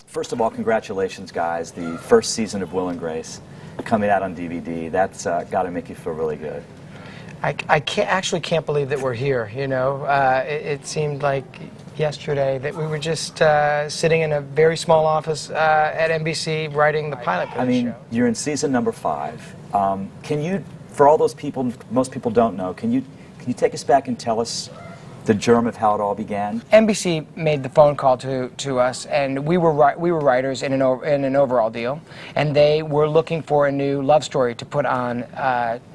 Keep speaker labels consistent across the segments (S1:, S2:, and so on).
S1: First of all, congratulations, guys. The first season of Will and Grace coming out on DVD. That's got to make you feel really good.
S2: I can't believe that we're here, you know. It seemed like yesterday that we were just sitting in a very small office at NBC writing the pilot for the show.
S1: You're in season number 5. Can you, for all those people, most people don't know, can you take us back and tell us the germ of how it all began?
S2: NBC made the phone call to us, and we were writers in an overall deal, and they were looking for a new love story to put on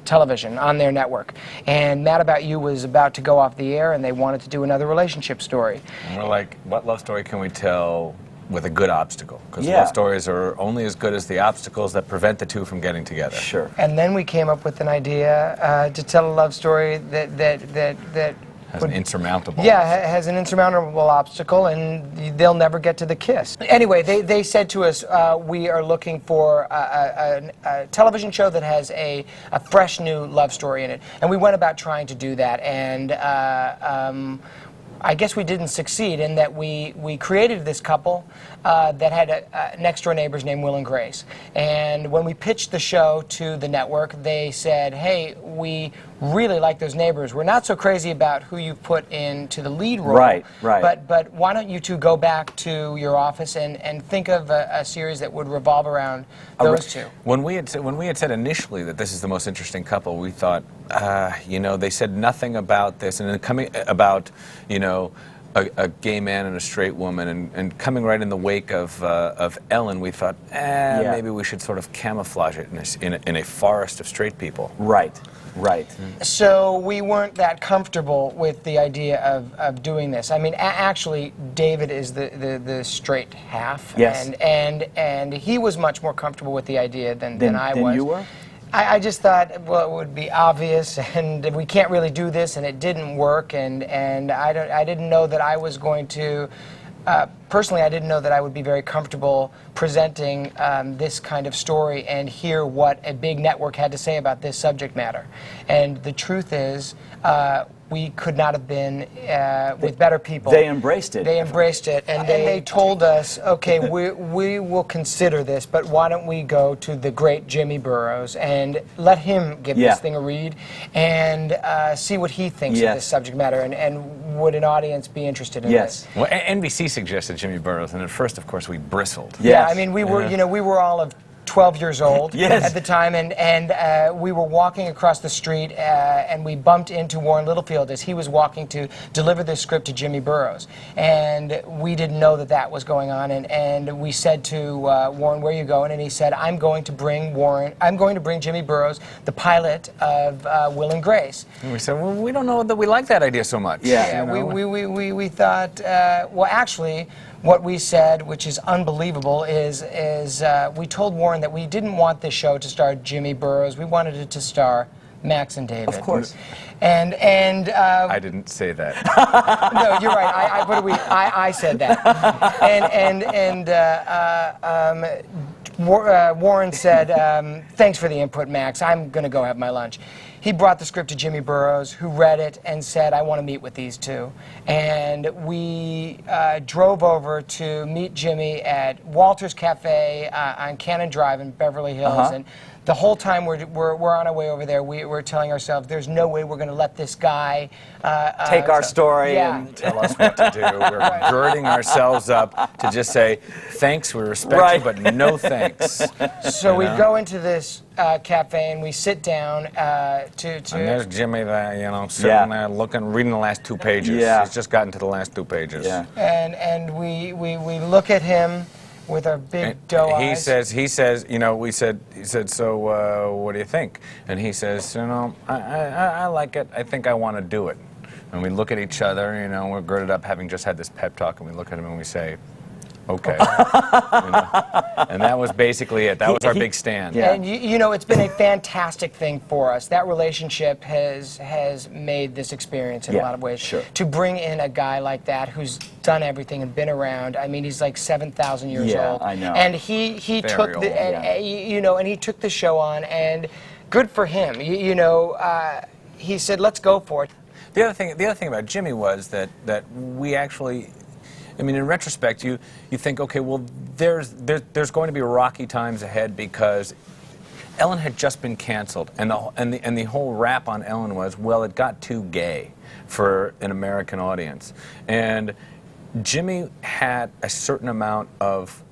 S2: television on their network. And Mad About You was about to go off the air, and they wanted to do another relationship story.
S3: And we're like, what love story can we tell with a good obstacle? Because
S1: Yeah.
S3: love stories are only as good as the obstacles that prevent the two from getting together.
S1: Sure.
S2: And then we came up with an idea to tell a love story that
S3: Has an insurmountable.
S2: Yeah, has an insurmountable obstacle, and they'll never get to the kiss. Anyway, they said to us, we are looking for a television show that has a fresh new love story in it. And we went about trying to do that, and I guess we didn't succeed in that we created this couple that had next-door neighbors named Will and Grace. And when we pitched the show to the network, they said, hey, we really like those neighbors. We're not so crazy about who you put into the lead role.
S1: Right, right.
S2: But why don't you two go back to your office and think of a series that would revolve around those two?
S3: When we had said initially that this is the most interesting couple, we thought, you know, they said nothing about this, and then coming about, you know, a gay man and a straight woman, and coming right in the wake of Ellen, we thought, maybe we should sort of camouflage it in a forest of straight people.
S1: Right. Right.
S2: So we weren't that comfortable with the idea of doing this. I mean, actually, David is the straight half.
S1: Yes.
S2: And he was much more comfortable with the idea than I was.
S1: Than you were?
S2: I just thought, well, it would be obvious, and we can't really do this, and it didn't work, and I didn't know that I was going to. Personally, I didn't know that I would be very comfortable presenting this kind of story and hear what a big network had to say about this subject matter. And the truth is, we could not have been with better people.
S1: They embraced it.
S2: They embraced it, and they told us, okay, we will consider this, but why don't we go to the great Jimmy Burrows and let him give this thing a read and see what he thinks of this subject matter, and would an audience be interested in this?
S3: Well, NBC suggested Jimmy Burrows, and at first, of course, we bristled.
S2: Yeah, I mean, we were, you know, we were all of 12 years old
S1: Yes.
S2: at the time, and we were walking across the street, and we bumped into Warren Littlefield as he was walking to deliver this script to Jimmy Burrows, and we didn't know that that was going on, and we said to Warren, "Where are you going?" And he said, I'm going to bring Jimmy Burrows the pilot of Will and Grace."
S3: And we said, well, we don't know that we like that idea so much.
S1: Yeah.
S3: You know?
S2: We thought, well, actually, what we said, which is unbelievable, is we told Warren that we didn't want this show to star Jimmy Burrows. We wanted it to star Max and David.
S1: Of course.
S2: And
S3: I didn't say that.
S2: no, you're right. I said that. Warren said, thanks for the input, Max. I'm going to go have my lunch. He brought the script to Jimmy Burrows, who read it and said, I want to meet with these two. And we drove over to meet Jimmy at Walter's Cafe on Cannon Drive in Beverly Hills. And the whole time we're on our way over there, we're telling ourselves, there's no way we're going to let this guy
S1: take our story
S3: and tell us what to do. We're girding ourselves up to just say, thanks, we respect you, but no thanks.
S2: So we go into this cafe and we sit down to
S3: And there's Jimmy there, you know, sitting there reading the last 2 pages.
S1: Yeah.
S3: He's just gotten to the last 2 pages.
S1: Yeah.
S2: and we look at him with our big doe eyes.
S3: He says, you know, he said, so what do you think? And he says, you know, I like it. I think I want to do it. And we look at each other, you know, we're girded up having just had this pep talk, and we look at him and we say, okay. You know? And that was basically it. That was our big stand.
S1: Yeah.
S2: And you know, it's been a fantastic thing for us. That relationship has made this experience in a lot of ways.
S1: Sure.
S2: To bring in a guy like that who's done everything and been around. I mean, he's like 7,000 years old.
S1: Yeah, I know.
S2: And he took
S3: old,
S2: you know, and he took the show on, and good for him. You know, he said, let's go for it.
S3: The other thing about Jimmy was that we actually, I mean, in retrospect, you think, okay, well, there's going to be rocky times ahead because Ellen had just been canceled, and the whole rap on Ellen was, well, it got too gay for an American audience, and Jimmy had a certain amount of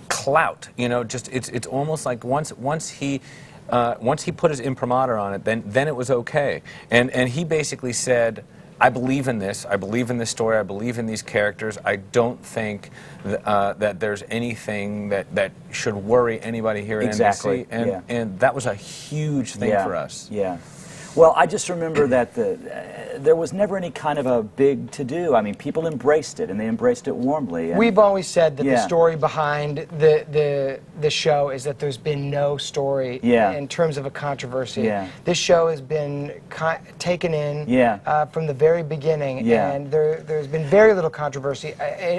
S3: clout. You know, just it's almost like once he put his imprimatur on it, then it was okay, and he basically said, I believe in this. I believe in this story. I believe in these characters. I don't think that there's anything that should worry anybody here at
S1: Exactly.
S3: NBC. And that was a huge thing for us.
S1: Yeah. Well, I just remember that there was never any kind of a big to-do. I mean, people embraced it, and they embraced it warmly. And
S2: We've always said that the
S1: Yeah.
S2: story behind the show is that there's been no story
S1: Yeah.
S2: in terms of a controversy.
S1: Yeah.
S2: This show has been taken in
S1: Yeah.
S2: from the very beginning,
S1: Yeah.
S2: and there's been very little controversy.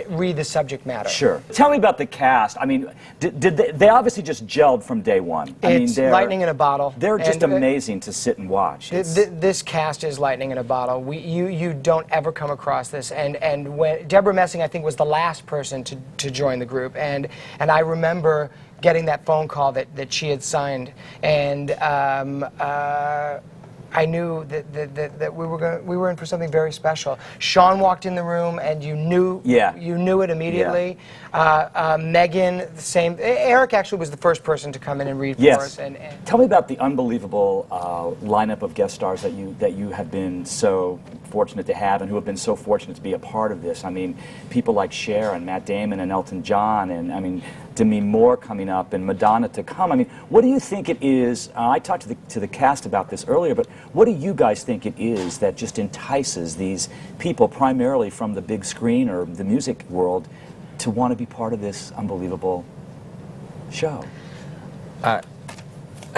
S2: Read the subject matter.
S1: Sure. Tell me about the cast. I mean, did they obviously just gelled from day one. I mean,
S2: It's lightning in a bottle.
S1: They're just
S2: and,
S1: amazing to sit and watch.
S2: This cast is lightning in a bottle. You don't ever come across this. And when Deborah Messing, I think, was the last person to join the group, and I remember getting that phone call that she had signed, and I knew that we were in for something very special. Sean walked in the room, and you knew it immediately. Megan, the same. Eric actually was the first person to come in and read for us. And
S1: Tell me about the unbelievable lineup of guest stars that you have been so fortunate to have, and who have been so fortunate to be a part of this. I mean, people like Cher and Matt Damon and Elton John, and I mean, Demi Moore coming up, and Madonna to come. I mean, what do you think it is? I talked to the cast about this earlier, but what do you guys think it is that just entices these people, primarily from the big screen or the music world, to want to be part of this unbelievable show?
S3: I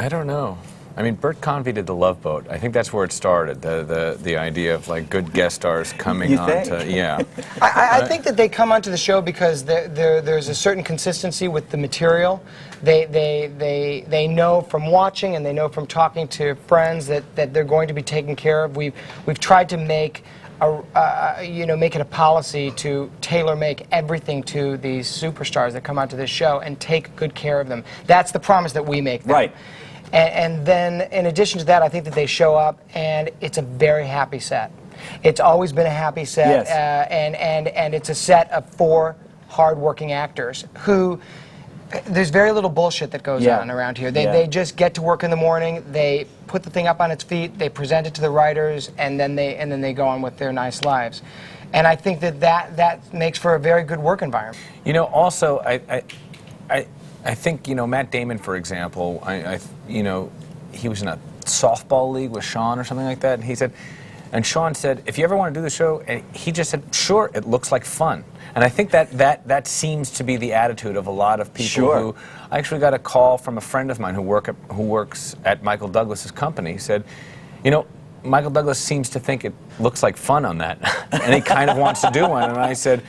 S3: don't know. I mean, Bert Convy did The Love Boat. I think that's where it started. The idea of like good guest stars coming
S1: You
S3: on
S1: think?
S3: to yeah.
S2: I think that they come onto the show because there's a certain consistency with the material. They know from watching, and they know from talking to friends that they're going to be taken care of. We've tried to make make it a policy to tailor-make everything to these superstars that come onto this show and take good care of them. That's the promise that we make them.
S1: Right.
S2: And then, in addition to that, I think that they show up, and it's a very happy set. It's always been a happy set,
S1: Yes.
S2: And it's a set of 4 hard-working actors who. There's very little bullshit that goes on around here. They just get to work in the morning. They put the thing up on its feet. They present it to the writers, and then they go on with their nice lives. And I think that makes for a very good work environment.
S3: You know, also, I think, you know, Matt Damon, for example, you know, he was in a softball league with Sean or something like that, and he said, and Sean said, if you ever want to do the show, and he just said, sure, it looks like fun. And I think that seems to be the attitude of a lot of people who, I actually got a call from a friend of mine who works at Michael Douglas's company. He said, you know, Michael Douglas seems to think it looks like fun on that, and he kind of wants to do one. And I said,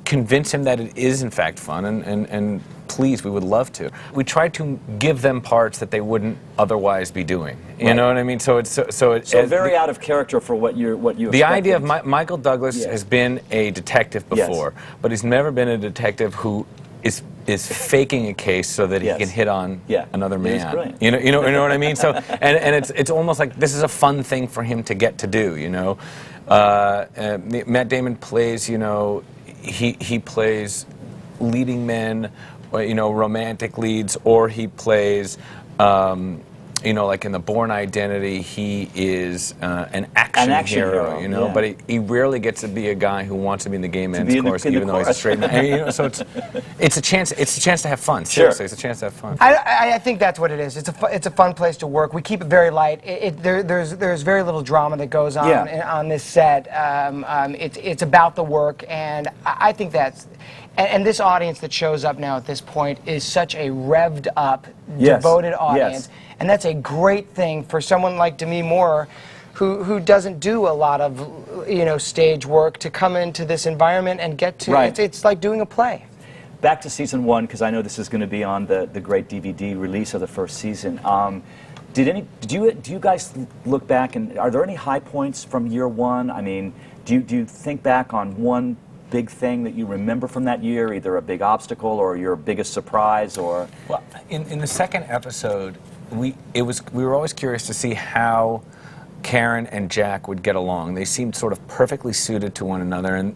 S3: convince him that it is in fact fun, and please, we would love to. We try to give them parts that they wouldn't otherwise be doing. You know what I mean? So
S1: very out of character for what you.
S3: The idea of Michael Douglas has been a detective before, but he's never been a detective who is faking a case so that he can hit on another man. You know what I mean? So and it's almost like this is a fun thing for him to get to do. You know, Matt Damon plays. You know, he plays leading men, you know, romantic leads, or he plays. You know, like in The Bourne Identity, he is an action hero, you know, but he rarely gets to be a guy who wants to be in the gay men's chorus, even though he's a straight man. You know, so it's a chance to have fun. Seriously, it's a chance to have fun.
S2: I think that's what it is. It's a fun place to work. We keep it very light. There's very little drama that goes on on this set. It's about the work, and I think that's. And this audience that shows up now at this point is such a revved up, devoted audience. And that's a great thing for someone like Demi Moore, who doesn't do a lot of, you know, stage work, to come into this environment and get to, it's like doing a play.
S1: Back to season 1, because I know this is going to be on the great DVD release of the first season. Do you guys look back, and are there any high points from year 1? I mean, do you think back on one big thing that you remember from that year, either a big obstacle or your biggest surprise, or?
S3: Well, in the second episode, we were always curious to see how Karen and Jack would get along. They seemed sort of perfectly suited to one another,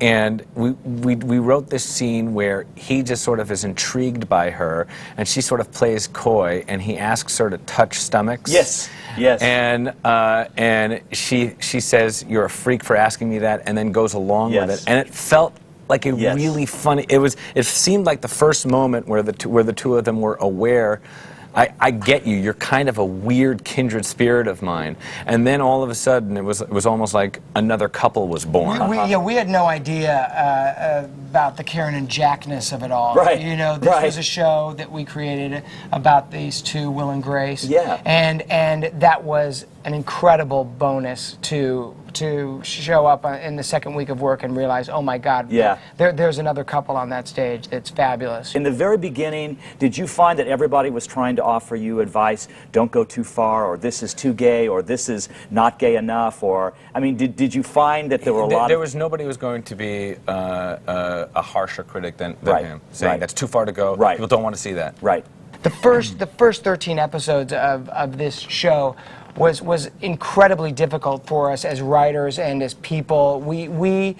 S3: and we wrote this scene where he just sort of is intrigued by her, and she sort of plays coy, and he asks her to touch stomachs.
S1: Yes, yes.
S3: And she says, "You're a freak for asking me that," and then goes along with
S1: Yes.
S3: it, and it felt like a
S1: Yes.
S3: really funny. It seemed like the first moment where the two of them were aware. I get you. You're kind of a weird kindred spirit of mine. And then all of a sudden, it was almost like another couple was born.
S2: We had no idea about the Karen and Jackness of it all.
S1: Right,
S2: You know, this
S1: right.
S2: was a show that we created about these two, Will and Grace.
S1: Yeah.
S2: And that was an incredible bonus to show up in the second week of work and realize, oh my God,
S1: Yeah.
S2: there's another couple on that stage that's fabulous.
S1: In the very beginning, did you find that everybody was trying to offer you advice, don't go too far, or this is too gay, or this is not gay enough, or, I mean, did you find that there were a lot
S3: There
S1: of...
S3: was nobody who was going to be a harsher critic than
S1: Right,
S3: him, saying
S1: right.
S3: that's too far to go.
S1: Right.
S3: People don't want to see that.
S1: Right.
S2: The first 13 episodes of this show was incredibly difficult for us as writers and as people. We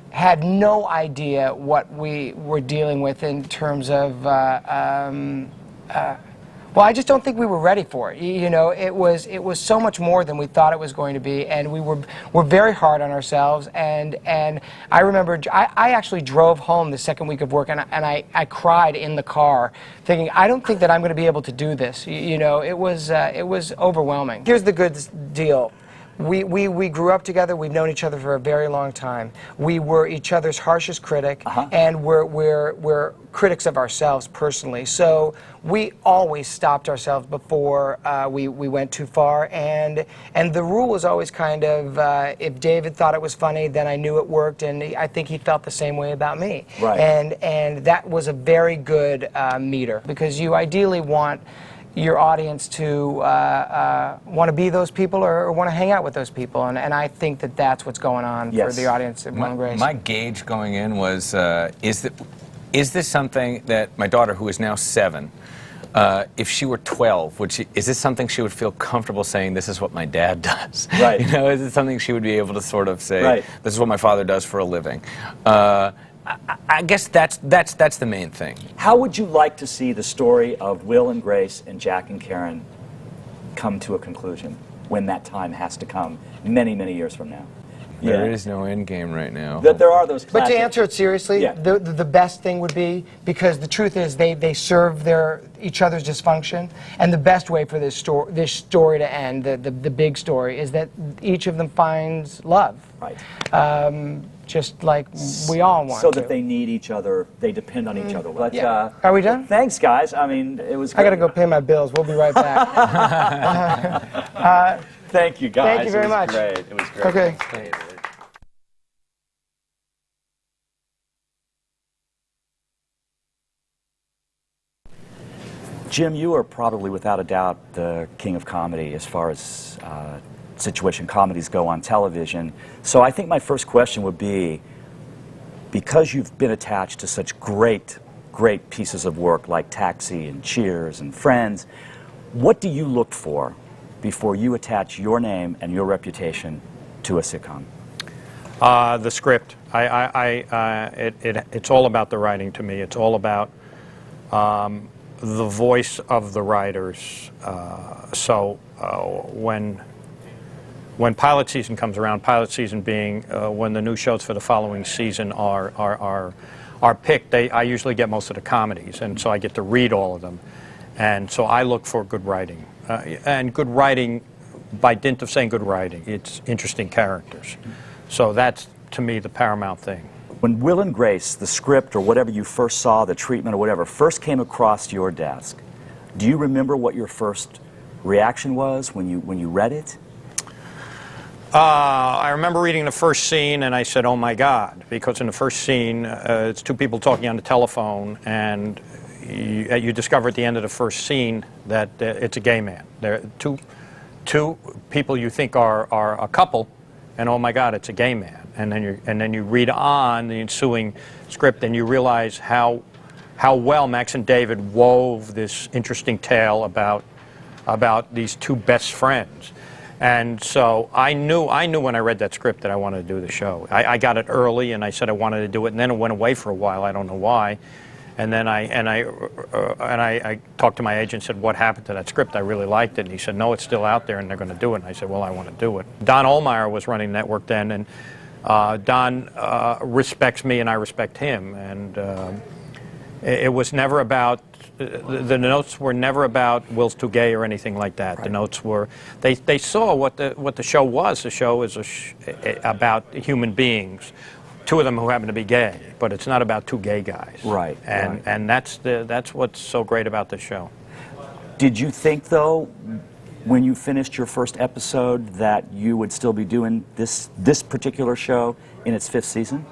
S2: had no idea what we were dealing with in terms of well, I just don't think we were ready for it. You know, it was so much more than we thought it was going to be, and we're very hard on ourselves. And I remember I actually drove home the second week of work, and I cried in the car, thinking I don't think that I'm going to be able to do this. You know, it was overwhelming. Here's the good deal. We grew up together. We've known each other for a very long time. We were each other's harshest critic, and we're critics of ourselves personally. So we always stopped ourselves before we went too far. And the rule was always kind of, if David thought it was funny, then I knew it worked, and I think he felt the same way about me.
S1: Right.
S2: And that was a very good meter, because you ideally want your audience to want to be those people or want to hang out with those people, and I think that that's what's going on
S1: Yes.
S2: for the audience at Will and Grace.
S3: My gauge going in was, is this something that my daughter, who is now 7, if she were 12, is this something she would feel comfortable saying, this is what my dad does?
S1: Right.
S3: You know, is it something she would be able to sort of say,
S1: Right.
S3: this is what my father does for a living? I guess that's the main thing.
S1: How would you like to see the story of Will and Grace and Jack and Karen come to a conclusion when that time has to come many, many years from now?
S3: There is no end game right now.
S1: That there are those
S2: But to
S1: classic-
S2: answer it seriously,
S1: Yeah.
S2: the best thing would be, because the truth is they serve each other's dysfunction, and the best way for this story to end, the big story, is that each of them finds love.
S1: Right.
S2: Just like we all want
S1: So
S2: to.
S1: that they need each other, they depend on each other. But,
S2: Yeah. Are we done?
S1: Thanks, guys. I mean, it was
S2: I got to
S1: great.
S2: go pay my bills. We'll be right back.
S1: Thank you, guys.
S2: Thank you very much.
S1: It was great.
S2: Okay.
S1: Jim, you are probably, without a doubt, the king of comedy as far as situation comedies go on television. So I think my first question would be, because you've been attached to such great pieces of work like Taxi and Cheers and Friends, what do you look for before you attach your name and your reputation to a sitcom?
S4: The script. It's all about the writing to me. It's all about the voice of the writers. So when pilot season comes around, pilot season being when the new shows for the following season are picked, I usually get most of the comedies, and so I get to read all of them. And so I look for good writing. And good writing, by dint of saying good writing, it's interesting characters. So that's, to me, the paramount thing.
S1: When Will and Grace, the script or whatever you first saw, the treatment or whatever, first came across your desk, do you remember what your first reaction was when you read it?
S4: I remember reading the first scene and I said, oh my God, because in the first scene, it's two people talking on the telephone, and you discover at the end of the first scene that it's a gay man. They're two people you think are a couple, and oh my God, it's a gay man. And then you read on the ensuing script, and you realize how well Max and David wove this interesting tale about these two best friends. And so I knew when I read that script that I wanted to do the show. I got it early, and I said I wanted to do it, and then it went away for a while. I don't know why. And then I talked to my agent and said, what happened to that script? I really liked it. And he said, no, it's still out there, and they're going to do it. And I said, well, I want to do it. Don Ohlmeyer was running the network then, and Don respects me, and I respect him. And it was never about, the notes were never about Will's too gay or anything like that. Right. The notes were, they saw what the show was. The show is about human beings. Two of them who happen to be gay, but it's not about two gay guys.
S1: Right.
S4: And that's what's so great about the show.
S1: Did you think, though, when you finished your first episode, that you would still be doing this particular show in its 5th season?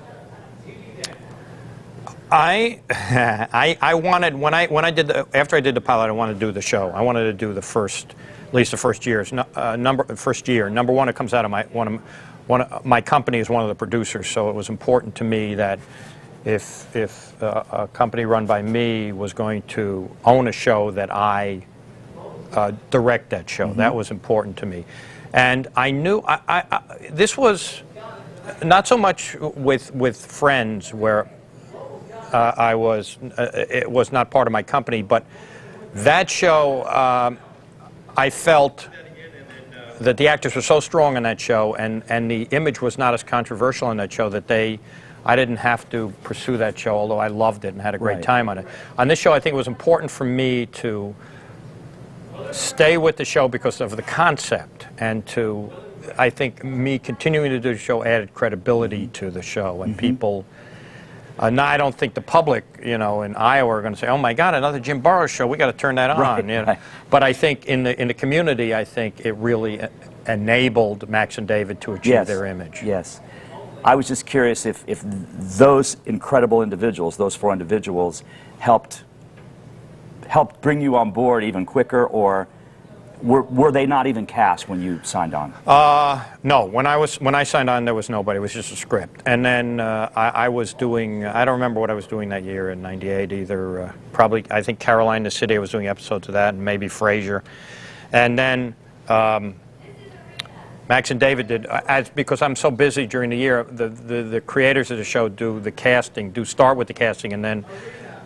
S4: I wanted, after I did the pilot, I wanted to do the show. I wanted to do the first, at least the first year's first year. Number one, it comes out of my company is one of the producers, so it was important to me that if a company run by me was going to own a show, that I direct that show. That was important to me. And I knew this was not so much with Friends, where it was not part of my company, but that show, I felt that the actors were so strong in that show, and the image was not as controversial in that show, that I didn't have to pursue that show, although I loved it and had a great time on it. On this show, I think it was important for me to stay with the show because of the concept, and I think me continuing to do the show added credibility to the show, and people. Now, I don't think the public, in Iowa are going to say, "Oh my God, another Jim Burrows show! We got to turn that on."
S1: Right.
S4: But I think in the community, I think it really enabled Max and David to achieve their image.
S1: Yes. I was just curious if those incredible individuals, those 4 individuals, helped bring you on board even quicker, or were they not even cast when you signed on?
S4: No, when I signed on, there was nobody. It was just a script. And then I was doing, I don't remember what I was doing that year in '98 either. Probably, I think Caroline in the City, I was doing episodes of that, and maybe Frasier. And then Max and David did, because I'm so busy during the year, the creators of the show do the casting, start with the casting, and then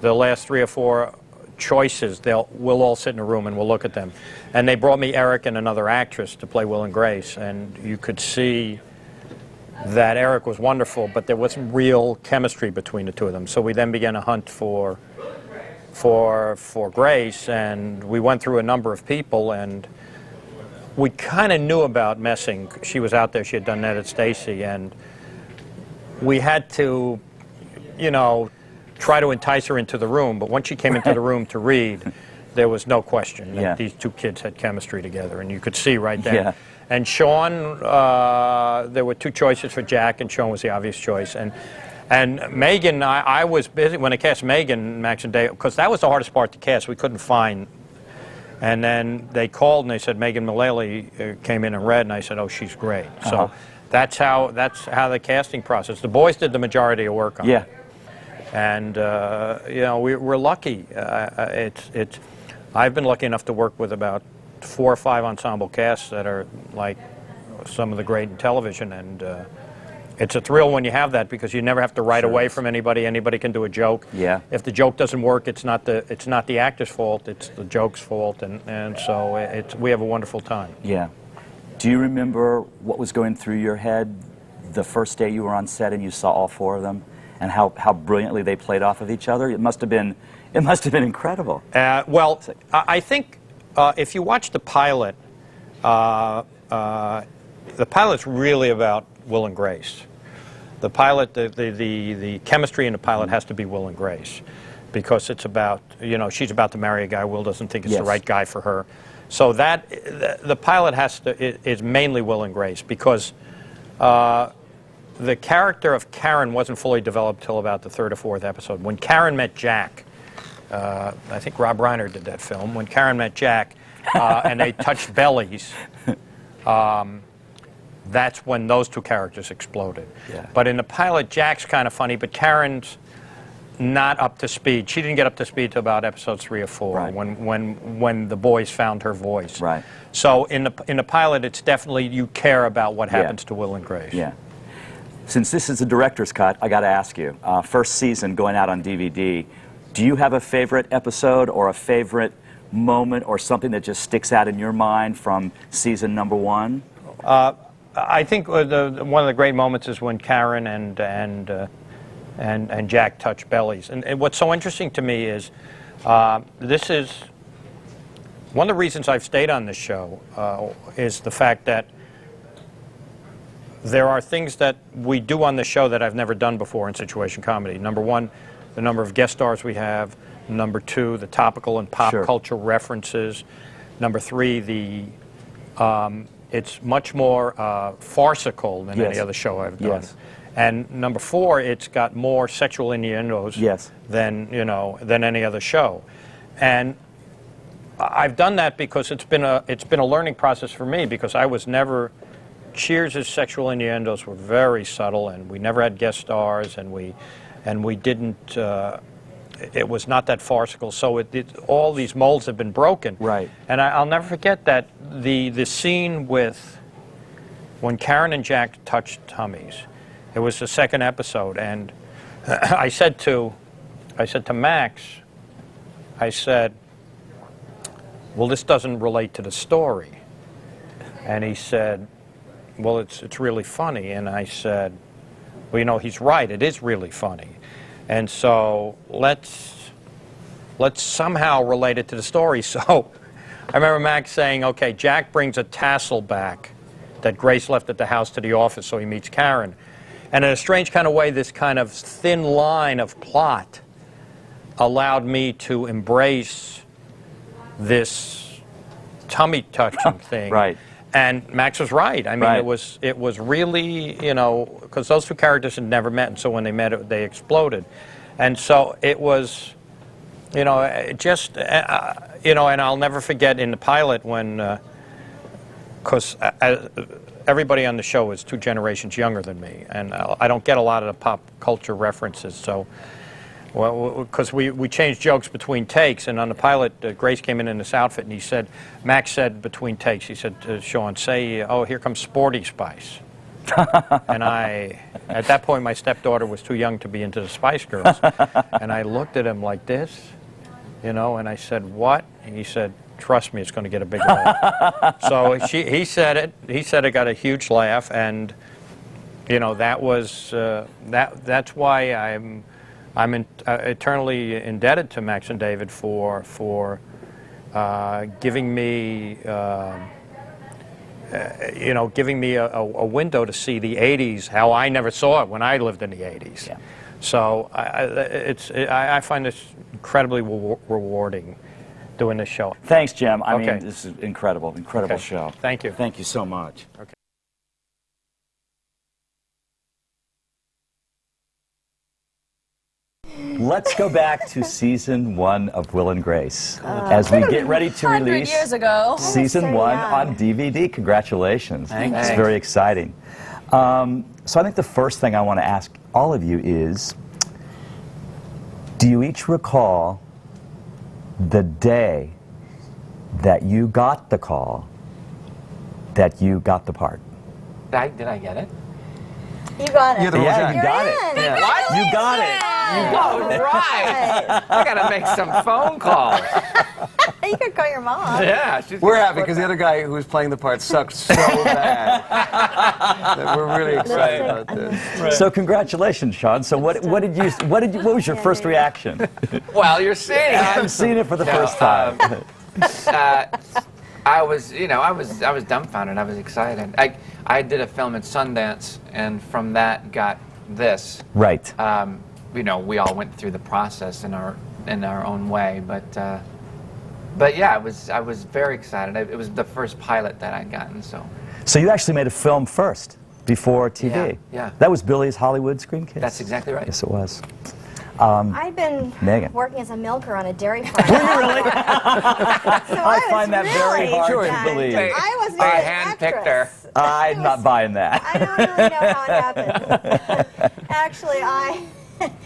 S4: the last 3 or 4 choices, we'll all sit in a room and we'll look at them. And they brought me Eric and another actress to play Will and Grace, and you could see that Eric was wonderful, but there wasn't real chemistry between the two of them. So we then began a hunt for Grace, and we went through a number of people, and we kind of knew about Messing. She was out there, she had done Ned and Stacy, and we had to, try to entice her into the room, but once she came into the room to read, there was no question that these two kids had chemistry together, and you could see right there. Yeah. And Sean, there were 2 choices for Jack, and Sean was the obvious choice. And Megan, I was busy when I cast Megan, Max and Dave, because that was the hardest part to cast. We couldn't find. And then they called and they said Megan Mullally came in and read, and I said, oh, she's great. So that's how the casting process. The boys did the majority of work on it. And we're lucky. I've been lucky enough to work with about 4 or 5 ensemble casts that are like some of the great in television, and it's a thrill when you have that, because you never have to write away from anybody. Anybody can do a joke. Yeah. If the joke doesn't work, it's not the actor's fault. It's the joke's fault, and so we have a wonderful time. Yeah.
S1: Do you remember what was going through your head the first day you were on set and you saw all 4 of them? And how brilliantly they played off of each other? It must have been incredible.
S4: Well, I think if you watch the pilot, the pilot's really about Will and Grace. The pilot, the chemistry in the pilot has to be Will and Grace, because it's about, she's about to marry a guy. Will doesn't think it's the right guy for her. So the pilot is mainly Will and Grace, because the character of Karen wasn't fully developed till about the 3rd or 4th episode. When Karen met Jack, I think Rob Reiner did that film. When Karen met Jack, and they touched bellies, that's when those two characters exploded.
S1: Yeah.
S4: But in the pilot, Jack's kind of funny, but Karen's not up to speed. She didn't get up to speed till about episode 3 or 4,
S1: Right.
S4: when the boys found her voice.
S1: Right.
S4: So in the pilot, it's definitely you care about what happens to Will and Grace.
S1: Yeah. Since this is a director's cut, I got to ask you, first season going out on DVD, do you have a favorite episode or a favorite moment or something that just sticks out in your mind from season number 1?
S4: I think one of the great moments is when Karen and Jack touch bellies. And what's so interesting to me is this is one of the reasons I've stayed on this show is the fact that there are things that we do on the show that I've never done before in situation comedy. Number one, the number of guest stars we have. Number 2, the topical and pop
S1: Sure.
S4: culture references. Number 3, it's much more farcical than
S1: Yes.
S4: any other show I've done.
S1: Yes.
S4: And number 4, it's got more sexual innuendos
S1: Yes.
S4: than any other show. And I've done that because it's been a learning process for me, because I was never. Cheers' sexual innuendos were very subtle, and we never had guest stars, and we didn't. It was not that farcical. So all these molds have been broken.
S1: Right.
S4: And I'll never forget that the scene with when Karen and Jack touched tummies. It was the second episode, and I said to Max, I said, well, this doesn't relate to the story. And he said, well, it's really funny. And I said, well, you know, he's right. It is really funny. And so let's somehow relate it to the story. So I remember Max saying, okay, Jack brings a tassel back that Grace left at the house to the office, so he meets Karen. And in a strange kind of way, this kind of thin line of plot allowed me to embrace this tummy touching thing.
S1: Right.
S4: And Max was right. I mean,
S1: Right.
S4: it was really, you know, because those two characters had never met, and so when they met, they exploded. And so it was, you know, just, you know, and I'll never forget in the pilot when, because everybody on the show is 2 generations younger than me, and I don't get a lot of the pop culture references, so. Well, because we changed jokes between takes, and on the pilot, Grace came in this outfit, and he said, Max said between takes, he said to Sean, say, oh, here comes Sporty Spice. And at that point, my stepdaughter was too young to be into the Spice Girls. And I looked at him like this, you know, and I said, what? And he said, trust me, it's going to get a big laugh. So he said it. He said it got a huge laugh, and, you know, that was, that's why I'm eternally indebted to Max and David for giving me, you know, giving me a window to see the '80s, how I never saw it when I lived in the '80s.
S1: Yeah.
S4: So I find this incredibly rewarding doing this show.
S1: Thanks, Jim. I
S4: Okay.
S1: mean, this is incredible
S4: Okay.
S1: show.
S4: Thank you.
S1: Thank you so much.
S4: Okay.
S1: Let's go back to season 1 of Will and Grace as we get ready to
S5: 100
S1: release
S5: years ago.
S1: season
S6: so
S1: 1
S6: young.
S1: on DVD. Congratulations.
S3: Thanks.
S1: It's very exciting. So I think the first thing I want to ask all of you is, do you each recall the day that you got the call that you got the part?
S7: Did I get it?
S6: You got it.
S3: You're the one
S1: Yeah,
S3: who
S1: you got it.
S6: in.
S7: What?
S1: You got it.
S7: Oh, right. I gotta make some phone calls.
S6: You could call your mom.
S7: Yeah, she's
S8: We're happy because the other guy who was playing the part sucked so bad that we're really excited about this.
S1: So congratulations, Sean. So what was your first reaction?
S7: Well, you're seeing
S1: I'm
S7: it.
S1: seeing it for the first time.
S7: I was dumbfounded. I was excited. I did a film at Sundance, and from that got this.
S1: Right.
S7: You know, we all went through the process in our own way, but yeah, I was very excited. It was the first pilot that I'd gotten, so.
S1: So you actually made a film first before TV.
S7: Yeah.
S1: That was Billy's Hollywood Screen Kids.
S7: That's exactly right.
S1: Yes, it was.
S6: I've been
S1: Megan.
S6: working as a milker on a dairy farm.
S1: Really?
S6: I
S1: find that very hard to believe.
S6: I wasn't
S7: They
S6: even
S7: handpicked her.
S6: actress.
S1: I'm not buying that.
S6: I don't really know how it happened. Actually,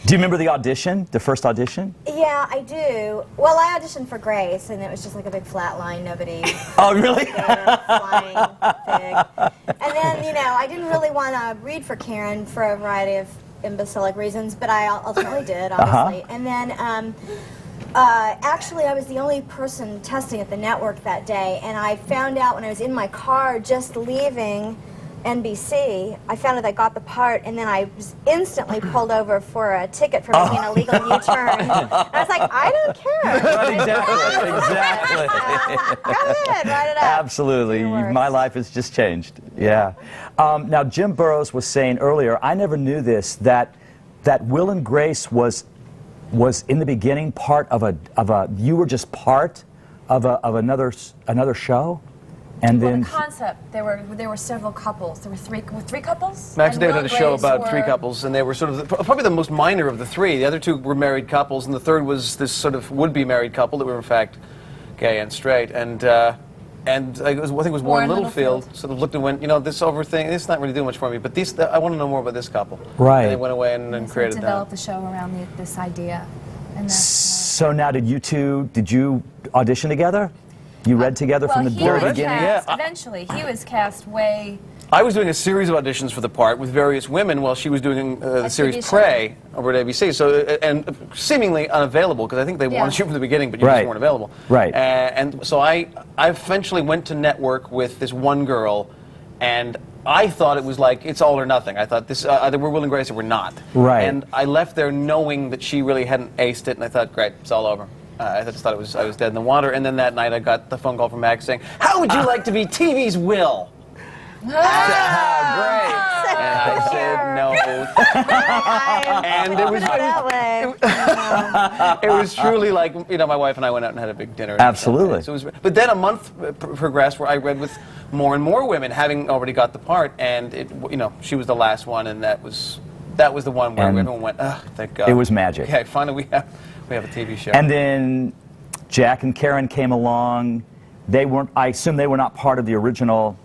S1: Do you remember the audition, the first audition?
S6: yeah, I do. Well, I auditioned for Grace, and it was just like a big flat line. Nobody.
S1: Oh, really?
S6: Flying pig. And then, I didn't really want to read for Karen for a variety of imbecilic reasons, but I ultimately did, obviously. And then, actually, I was the only person testing at the network that day, and I found out when I was in my car just leaving NBC, I found out I got the part, and then I was instantly pulled over for a ticket for making an illegal U-turn. And I was like, I don't care.
S1: Exactly.
S6: Go ahead, write it up.
S1: Absolutely.
S6: You're worse.
S1: My life has just changed. Yeah. Now, Jim Burrows was saying earlier, I never knew this, that Will and Grace was in the beginning part of a you were just part of another show? And
S5: Well,
S1: then
S5: the concept, there were several couples. There were three couples?
S8: Max and David
S5: Will
S8: had a show
S5: Grace
S8: about three
S5: were-
S8: couples, and they were sort of probably the most minor of the three. The other two were married couples, and the third was this sort of would-be married couple that were in fact gay and straight. And I think it was Warren
S5: Warren
S8: Littlefield
S5: Littlefield.
S8: sort of looked and went, this over thing, this is not really doing much for me, but I want to know more about this couple.
S1: Right.
S8: And they went away and
S5: So
S8: created
S5: developed
S8: that.
S5: the show around this idea. And that's
S1: so now did you audition together? You read together from the very beginning?
S5: Cast, eventually, he was cast way.
S8: I was doing a series of auditions for the part with various women while she was doing the
S5: A
S8: series
S5: TV show.
S8: Prey over at ABC. So and seemingly unavailable because I think they wanted you from the beginning, but you
S1: Right.
S8: just weren't available.
S1: Right.
S8: And so I eventually went to network with this one girl, and I thought it was like it's all or nothing. I thought this either we're Will and Grace or we're not.
S1: Right.
S8: And I left there knowing that she really hadn't aced it, and I thought, great, it's all over. I just thought I was dead in the water. And then that night I got the phone call from Max saying, "How would you like to be TV's Will?" Great. And I said no. And it was
S6: that way.
S8: it was truly like, my wife and I went out and had a big dinner.
S1: Absolutely.
S8: So it was, but then a month progressed where I read with more and more women having already got the part, and she was the last one, and that was the one where
S1: And
S8: everyone went, "Oh, thank God."
S1: it was magic.
S8: Okay, finally we have a TV show.
S1: And then Jack and Karen came along. I assume they were not part of the original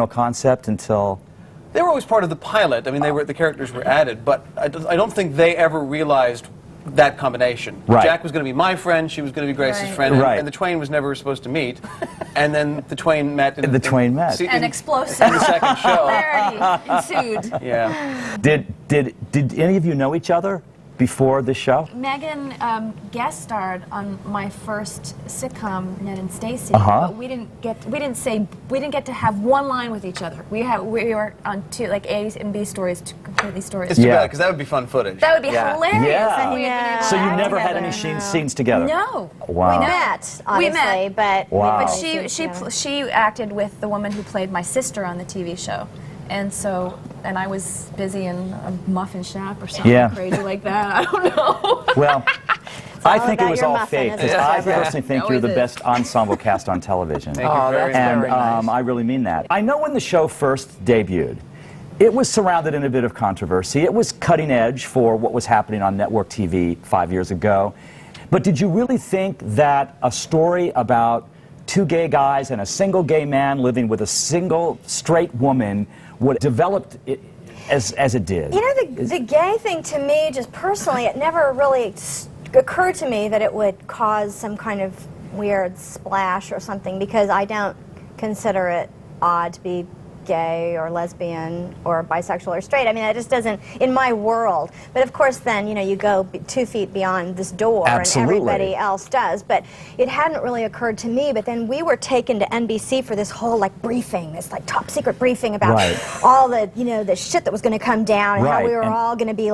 S1: concept until.
S8: They were always part of the pilot. I mean, the characters were added, but I don't think they ever realized that combination.
S1: Right.
S8: Jack was going to be my friend, she was going to be Grace's
S5: Right.
S8: friend, and,
S1: Right.
S8: and the twain was never supposed to meet. And then the twain met.
S1: The twain met.
S5: an explosive
S8: in the second show.
S5: hilarity ensued.
S8: Yeah.
S1: Did any of you know each other before this show?
S5: Megan guest starred on my first sitcom, Ned and Stacy,
S1: Uh-huh.
S5: but we didn't get to have one line with each other. We were on two A and B stories, two completely stories.
S8: It's too
S1: Yeah.
S8: bad, because that would be fun footage.
S5: That would be
S8: Yeah.
S5: hilarious.
S1: Yeah.
S5: if we had been able to
S1: So you
S5: act
S1: never had
S5: together.
S1: any scenes together?
S5: No.
S1: Wow.
S6: We met, honestly,
S5: met.
S6: but
S1: Wow.
S6: we
S5: But
S6: didn't see together.
S5: she acted with the woman who played my sister on the TV show, and I was busy in a muffin shop or something
S1: Yeah.
S5: crazy like that. I don't know.
S1: Well, I
S6: all
S1: think it
S6: about
S1: was
S6: your
S1: all
S6: muffin,
S1: fate,
S6: isn't
S1: because
S6: it,
S1: I
S6: Deborah?
S1: personally think
S5: It
S1: you're the
S5: always
S1: best ensemble cast on television.
S8: Thank you very,
S1: And
S8: very nice.
S1: I really mean that. I know when the show first debuted, it was surrounded in a bit of controversy. It was cutting edge for what was happening on network TV 5 years ago. But did you really think that a story about two gay guys and a single gay man living with a single straight woman would develop as it did?
S6: The gay thing to me, just personally, it never really occurred to me that it would cause some kind of weird splash or something, because I don't consider it odd to be gay or lesbian or bisexual or straight. I mean, it just doesn't, in my world. But of course then, you go 2 feet beyond this door.
S1: Absolutely.
S6: And everybody else does. But it hadn't really occurred to me. But then we were taken to NBC for this whole briefing, this top secret briefing about
S1: Right.
S6: all the, the shit that was going to come down, and how
S1: Right,
S6: we were
S1: and-
S6: all going to be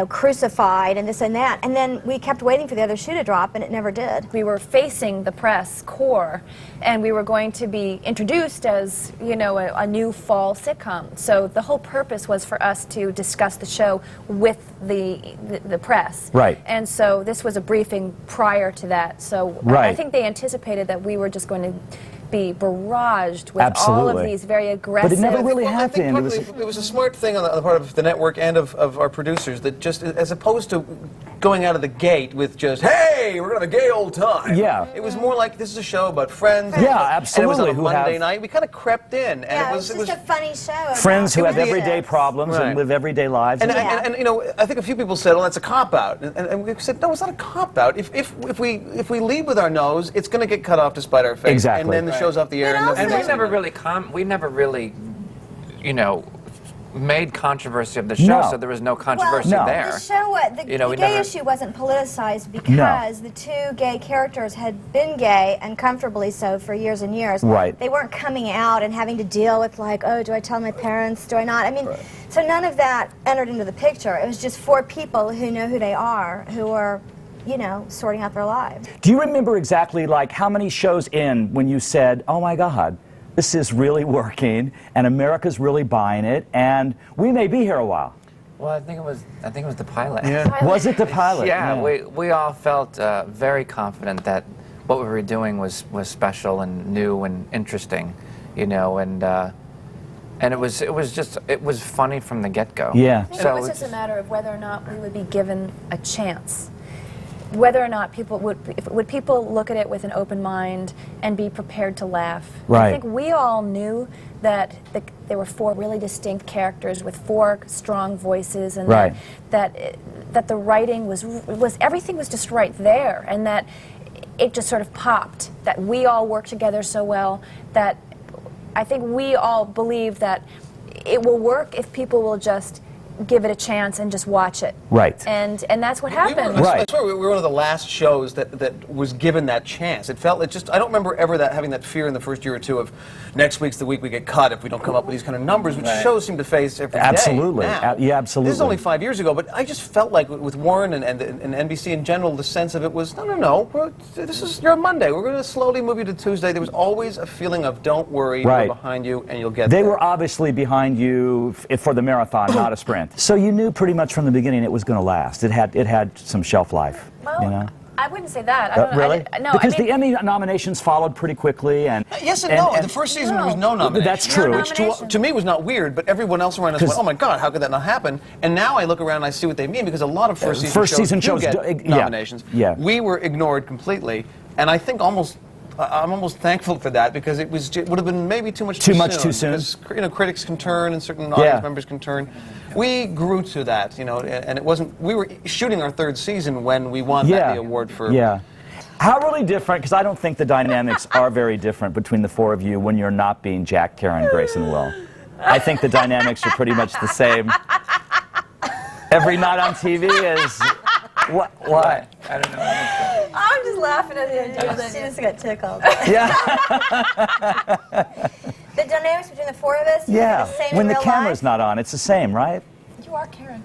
S6: crucified and this and that. And then we kept waiting for the other shoe to drop, and it never did.
S5: We were facing the press corps, and we were going to be introduced as, a new fall sitcom. So the whole purpose was for us to discuss the show with the press.
S1: Right.
S5: And so this was a briefing prior to that. So I
S1: Right.
S5: think they anticipated that we were just going to be barraged with all
S1: Absolutely.
S5: of these very aggressive.
S1: But it never really
S8: Well, I think
S1: happened.
S8: partly it was a smart thing on the part of the network and of our producers that just, as opposed to going out of the gate with just, hey, we're going to have a gay old time.
S1: Yeah.
S8: It was more like, this is a show about friends.
S1: Yeah,
S8: And
S1: absolutely,
S8: it was on a
S1: who
S8: Monday
S1: have-
S8: night. We kind of crept in. And
S6: Yeah, it was just a funny show. about
S1: Friends who have
S6: relationships.
S1: everyday problems
S8: Right.
S1: and live everyday lives.
S8: And,
S6: Yeah.
S8: and, you know, I think a few people said, "Well, that's a cop out," and we said, "No, it's not a cop out. If we lead with our nose, it's going to get cut off to spite our face,
S1: Exactly.
S8: and then the show's off the air."
S6: But
S8: and
S6: also-
S7: And
S8: nobody-
S7: we never really, you know, made controversy of the show,
S1: No.
S7: so there was no controversy
S1: No.
S7: there.
S6: The show, the
S7: You know, we
S6: gay
S7: never-
S6: issue wasn't politicized because the two gay characters had been gay and comfortably so for years and years.
S1: Right.
S6: They weren't coming out and having to deal with like, oh, do I tell my parents? Do I not? I mean, so none of that entered into the picture. It was just four people who know who they are, who are, you know, sorting out their lives.
S1: Do you remember exactly like how many shows in when you said, "Oh my God, this is really working, and America's really buying it, and we may be here a while"?
S7: Well, I think it was the pilot.
S1: Was it the pilot?
S7: Yeah, we all felt very confident that what we were doing was special and new and interesting, you know, and it was funny from the get-go.
S1: Yeah.
S5: So it was just a matter of whether or not we would be given a chance. Whether or not people would people look at it with an open mind and be prepared to laugh.
S1: Right.
S5: I think we all knew that there were four really distinct characters with four strong voices, and
S1: Right.
S5: that the writing was everything was just right there, and that it just sort of popped. That we all worked together so well that I think we all believe that it will work if people will just give it a chance and just watch it.
S1: Right.
S5: And that's what
S8: We were,
S5: happened.
S1: Right.
S8: I swear we were one of the last shows that was given that chance. It felt, I don't remember ever having that fear in the first year or two of next week's the week we get cut if we don't come up with these kind of numbers, which shows seem to face every day.
S1: Absolutely.
S8: now.
S1: Yeah, absolutely.
S8: This is only 5 years ago, but I just felt like with Warren and NBC in general, the sense of it was, no, you're on Monday. We're going to slowly move you to Tuesday. There was always a feling of, don't worry,
S1: Right.
S8: we're behind you and you'll get
S1: They
S8: there.
S1: were obviously behind you for the marathon, not a sprint. So you knew pretty much from the beginning it was going to last. It had some shelf life.
S5: Well,
S1: you know?
S5: I wouldn't say that. I don't know.
S1: Really?
S5: No,
S1: because
S5: I mean,
S1: the Emmy nominations followed pretty quickly, and
S8: Yes and no. The first season there was no nomination.
S1: That's true.
S5: No
S8: Which
S5: nomination.
S8: to me was not weird, but everyone else around us went, oh my God, how could that not happen? And now I look around and I see what they mean, because a lot of first season shows do get
S1: yeah.
S8: nominations.
S1: Yeah.
S8: We were ignored completely, and I think I'm almost thankful for that, because it would have been maybe too much too soon. Because critics can turn and certain audience members can turn. We grew to that, and it wasn't. We were shooting our third season when we won the award for.
S1: Yeah. How really different? Because I don't think the dynamics are very different between the four of you when you're not being Jack, Karen, Grace, and Will. I think the dynamics are pretty much the same. Every night on TV is what?
S7: I don't know.
S6: I'm just laughing at the idea that she just got tickled.
S1: Yeah.
S6: The dynamics between the four of us,
S1: Yeah.
S6: the same
S1: When
S6: in
S1: the
S6: real
S1: camera's
S6: life?
S1: not on, it's the same, right?
S5: you are Karen.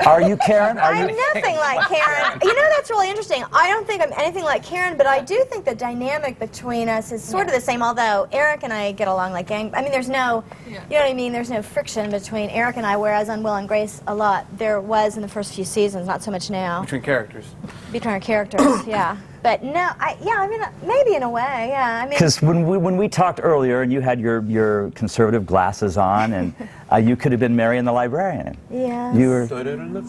S1: Are you Karen? Are
S6: I'm
S1: you?
S6: nothing like Karen. You know, that's really interesting. I don't think I'm anything like Karen, but I do think the dynamic between us is sort of the same, although Eric and I get along like gang. I mean, there's no, you know what I mean? There's no friction between Eric and I, whereas on Will and Grace, a lot. There was in the first few seasons, not so much now.
S8: Between characters.
S6: Between our characters, yeah. But no, I mean, maybe in a way, yeah. I mean,
S1: Because when we talked earlier, and you had your conservative glasses on, and you could have been Marion the librarian.
S6: yes.
S1: You were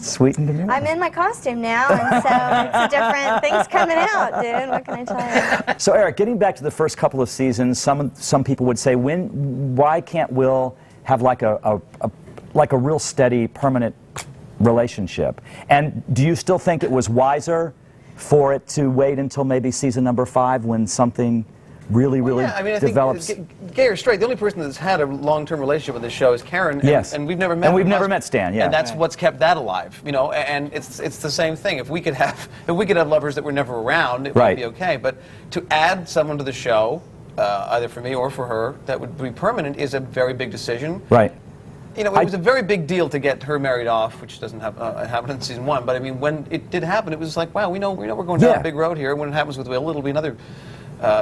S1: sweet and demure.
S6: I'm in my costume now, and so it's a different thing's coming out, dude. What can I tell you?
S1: So Eric, getting back to the first couple of seasons, some people would say, why can't Will have like a real steady, permanent relationship? And do you still think it was wiser for it to wait until maybe season number 5 when something really
S8: Yeah, I mean, I
S1: develops?
S8: think, gay or straight, the only person that's had a long-term relationship with this show is Karen. And,
S1: Yes.
S8: and we've never met.
S1: And we've
S8: her
S1: never
S8: husband.
S1: met Stan, yeah.
S8: And that's what's kept that alive, And it's the same thing. If we could have lovers that were never around, it
S1: Right.
S8: would be okay. But to add someone to the show, either for me or for her, that would be permanent, is a very big decision.
S1: Right.
S8: It was a very big deal to get her married off, which doesn't happen in season 1. But I mean, when it did happen, it was like, wow, we know we're going down a big road here. When it happens with Will, it'll be another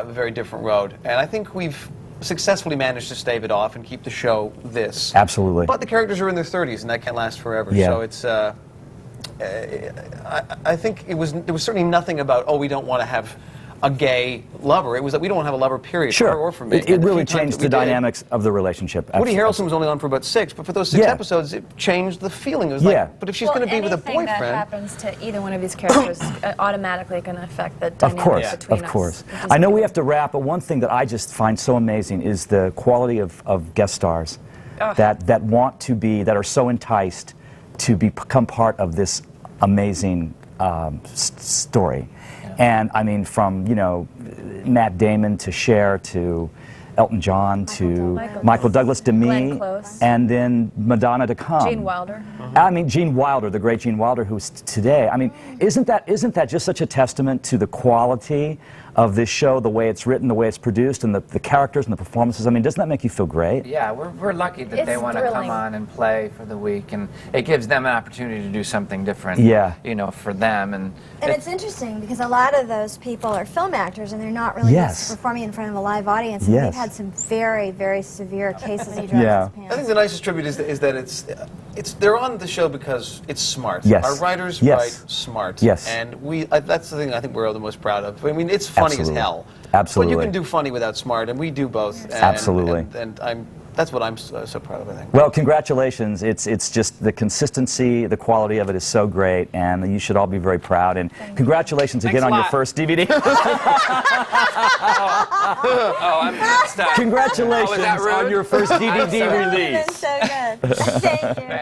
S8: very different road. And I think we've successfully managed to stave it off and keep the show this.
S1: Absolutely.
S8: But the characters are in their 30s, and that can't last forever.
S1: Yeah.
S8: So it's. I think there was certainly nothing about, we don't want to have a gay lover. It was that we don't want to have a lover, period, for her or for me.
S1: It
S8: And the
S1: really
S8: few times
S1: changed
S8: that we
S1: the
S8: did,
S1: dynamics of the relationship.
S8: Woody Harrelson was only on for about 6, but for those 6
S1: Yeah.
S8: episodes, it changed the feeling. It was
S1: Yeah.
S8: like, but if she's going to be with a
S5: Anything that
S8: boyfriend,
S5: happens to either one of these characters automatically going to affect the
S1: Of
S5: dynamic
S1: course,
S5: between
S1: of
S5: us.
S1: course.
S5: It doesn't
S1: I know we
S5: matter.
S1: have to wrap, but one thing that I just find so amazing is the quality of guest stars that want to be, that are so enticed to become part of this amazing story. And I mean, from, you know, Matt Damon to Cher to Elton John to Michael Douglas to
S5: Glenn
S1: me,
S5: Close.
S1: and then Madonna to come.
S5: Gene Wilder.
S1: I mean, Gene Wilder, the great Gene Wilder, who's today. I mean, isn't that just such a testament to the quality of this show, the way it's written, the way it's produced, and the characters and the performances? I mean, doesn't that make you feel great?
S7: Yeah, we're lucky that they
S5: It's
S7: want to come
S5: thrilling.
S7: on and play for the week, and it gives them an opportunity to do something different.
S1: Yeah.
S7: You know, for them, and
S6: It's interesting because a lot of those people are film actors and they're not really
S1: Yes.
S6: used to performing in front of a live audience. And
S1: Yes.
S6: they've had some very, very severe cases. He dropped
S1: Yeah.
S6: his pants.
S8: I think the nicest tribute is that it's they're on the show because it's smart.
S1: Yes.
S8: Our writers
S1: Yes.
S8: write smart.
S1: Yes.
S8: And that's the thing I think we're the most proud of. I mean, it's funny
S1: Absolutely.
S8: as hell.
S1: Absolutely.
S8: But you can do funny without smart, and we do both. And,
S1: Absolutely.
S8: And that's what I'm so proud of, I think.
S1: Well, congratulations. It's just the consistency, the quality of it is so great, and you should all be very proud. And congratulations again
S7: Thanks a
S1: on your
S7: lot.
S1: first DVD.
S7: oh, I'm messed up.
S1: Congratulations
S7: Oh, is that rude?
S1: on your first DVD
S6: It's
S1: release.
S6: so good. Thank you.